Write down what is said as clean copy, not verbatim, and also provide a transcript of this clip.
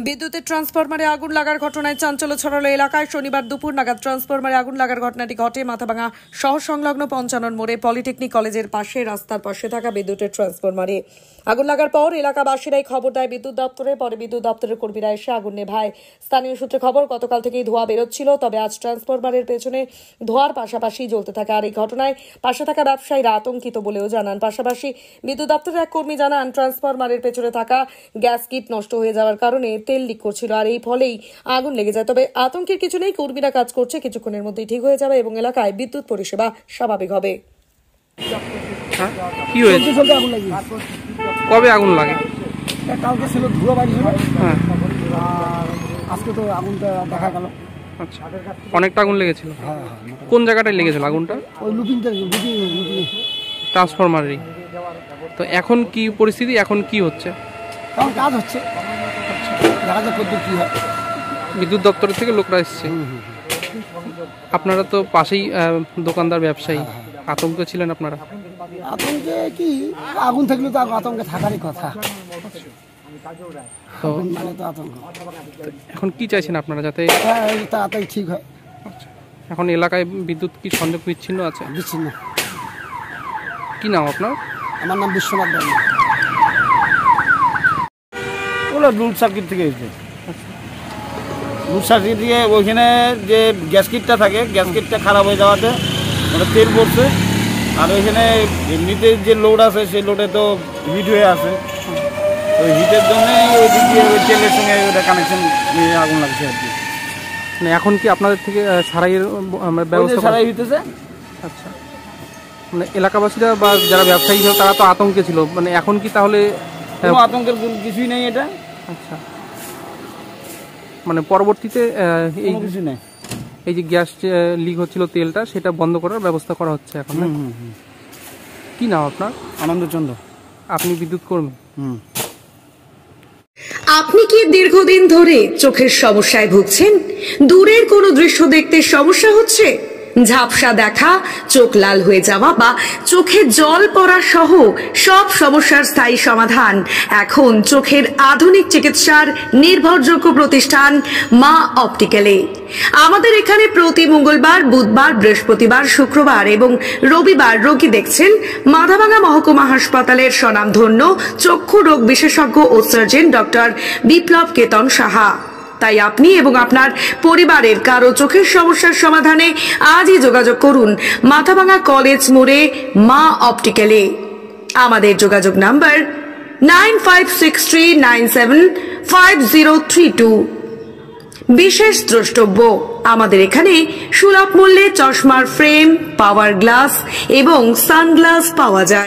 বিদ্যুতের ট্রান্সফরমারে আগুন লাগার ঘটনায় চাঞ্চল্য ছড়ালো এলাকায়। শনিবার দুপুর নাগাদ ট্রান্সফরমারে আগুন লাগার ঘটনাটি ঘটে মাথাভাঙা শহর সংলগ্ন ৫৫ মোড়ে পলিটেকনিক কলেজের পাশে রাস্তার পাশে থাকা বিদ্যুতের ট্রান্সফরমারে আগুন লাগার পর এলাকাবাসীরাই খবর দেয় বিদ্যুৎ দপ্তরে। পরে বিদ্যুৎ দপ্তরের কর্মীরা এসে আগুন নেভায়। স্থানীয় সূত্রে খবর, গতকাল থেকেই ধোঁয়া বেরোচ্ছিল, তবে আজ ট্রান্সফরমারের পেছনে ধোঁয়ার পাশাপাশি জ্বলতে থাকে। আর এই ঘটনায় পাশে থাকা ব্যবসায়ীরা আতঙ্কিত বলেও জানান। পাশাপাশি বিদ্যুৎ দপ্তরের এক কর্মী জানান, ট্রান্সফরমারের পেছনে থাকা গ্যাস কিট নষ্ট হয়ে যাওয়ার কারণে তেল লিক করছিল, আর এই ফলেই আগুন লেগে যায়। তবে আতঙ্কের কিছু নেই, কর্মীরা কাজ করছে, কিছুক্ষণের মধ্যেই ঠিক হয়ে যাবে এবং এলাকায় বিদ্যুৎ পরিষেবা স্বাভাবিক হবে। কি হয়েছে? কবে আগুন লাগে? কালকে ছিল ধুলো বাড়ি ছিল, আজকে তো আগুনটা দেখা গেল। আচ্ছা, অনেকটা আগুন লেগেছিল? কোন জায়গাটায় লেগেছিল আগুনটা? ওই লুপিংটা ট্রান্সফরমারেরই। তো এখন কি পরিস্থিতি, এখন কি হচ্ছে? এখন কাজ হচ্ছে, দেখা যাক কত কি হয়। বিদ্যুৎ দপ্তরের থেকে লোকরা এসছে। আপনারা তো পাশেই দোকানদার ব্যবসায়ী, আতঙ্ক ছিলেন আপনারা? আতঙ্কে কি, আগুন থাকলে তো আতঙ্কে থাকারই কথা। তো মানে তো আতঙ্ক। এখন কি চাইছেন আপনারা যাতে তাড়াতাড়ি ঠিক হয়? এখন এলাকায় বিদ্যুৎ কি সংযোগ বিচ্ছিন্ন আছে? বিচ্ছিন্ন। কি নাম আপনার? আমার নাম বিশ্বনাথ বাবু। ওগুলো রুট সার্কিট থেকে এসেছে। রুট সার্কিট দিয়ে ওইখানে যে গ্যাস কিটটা থাকে, গ্যাস কিটটা খারাপ হয়ে যাওয়াতে ওটা তেল পড়ছে। আর ওইখানে এমনিতে যে লোড আছে সেই লোডে তো হিট হয়ে আছে, ওই হিটের জন্যই ওই দিক দিয়ে ওই তেলের সঙ্গে ওটা কানেকশন নিয়ে আগুন লাগছে আর কি। মানে এখন কি আপনাদের থেকে সারাইয়ের ব্যবস্থা সারাই হইতেছে? আচ্ছা, মানে এলাকাবাসীরা বা যারা ব্যবসায়ী ছিল তারা তো আতঙ্কে ছিল, মানে এখন কি তাহলে? কোনো আতঙ্কের কিছুই নেই এটা। আচ্ছা, মানে পরবর্তীতে এই কিছু নেই, এই যে গ্যাস লিক হচ্ছিল তেলটা, সেটা বন্ধ করার ব্যবস্থা করা হচ্ছে এখন। কি নাম আপনার? আনন্দচন্দ্র। আপনি বিদ্যুৎ কর্মী? আপনি কি দীর্ঘদিন ধরে চোখের সমস্যায় ভুগছেন? দূরের কোনো দৃশ্য দেখতে সমস্যা হচ্ছে? ঝাপসা দেখা, চোখ লাল হয়ে যাওয়া বা চোখে জল পড়া সহ সব সমস্যার স্থায়ী সমাধান এখন চোখের আধুনিক চিকিৎসার নির্ভরযোগ্য প্রতিষ্ঠান মা অপটিক্যালে। আমাদের এখানে প্রতি মঙ্গলবার, বুধবার, বৃহস্পতিবার, শুক্রবার এবং রবিবার রোগী দেখছেন মাথাভাঙা মহকুমা হাসপাতালের স্বনামধন্য চক্ষু রোগ বিশেষজ্ঞ ও সার্জন ডক্টর বিপ্লব কেতন সাহা। তাই আপনি এবং আপনার পরিবারের কারো চোখের সমস্যার সমাধানে আজই যোগাযোগ করুন মাথাভাঙা কলেজ মোড়ে মা অপটিক্যালে। আমাদের যোগাযোগ নাম্বার 9563975032। বিশেষ দ্রষ্টব্য, আমাদের এখানে সুলভ মূল্যে চশমার ফ্রেম, পাওয়ার গ্লাস এবং সানগ্লাস পাওয়া যায়।